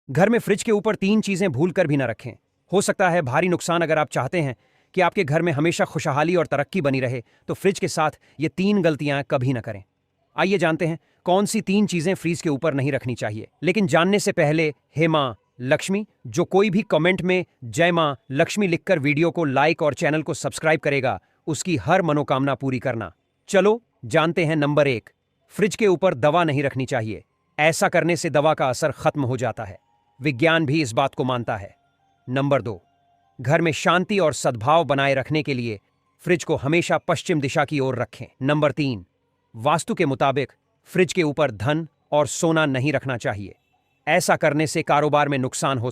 घर में फ्रिज के ऊपर 3 चीजें भूल कर भी न रखें। हो सकता है भारी नुकसान। अगर आप चाहते हैं कि आपके घर में हमेशा खुशहाली और तरक्की बनी रहे तो फ्रिज के साथ ये 3 गलतियां कभी न करें। आइए जानते हैं कौन सी 3 चीजें फ्रिज के ऊपर नहीं रखनी चाहिए। लेकिन जानने से पहले, हे मां लक्ष्मी, जो कोई भी कमेंट में जय मां लक्ष्मी लिखकर वीडियो को लाइक और चैनल को सब्सक्राइब करेगा, उसकी हर मनोकामना पूरी करना। चलो जानते हैं। नंबर 1, फ्रिज के ऊपर दवा नहीं रखनी चाहिए। ऐसा करने से दवा का असर खत्म हो जाता है। विज्ञान भी इस बात को मानता है। नंबर 2, घर में शांति और सद्भाव बनाए रखने के लिए फ्रिज को हमेशा पश्चिम दिशा की ओर रखें। नंबर 3, वास्तु के मुताबिक फ्रिज के ऊपर धन और सोना नहीं रखना चाहिए। ऐसा करने से कारोबार में नुकसान हो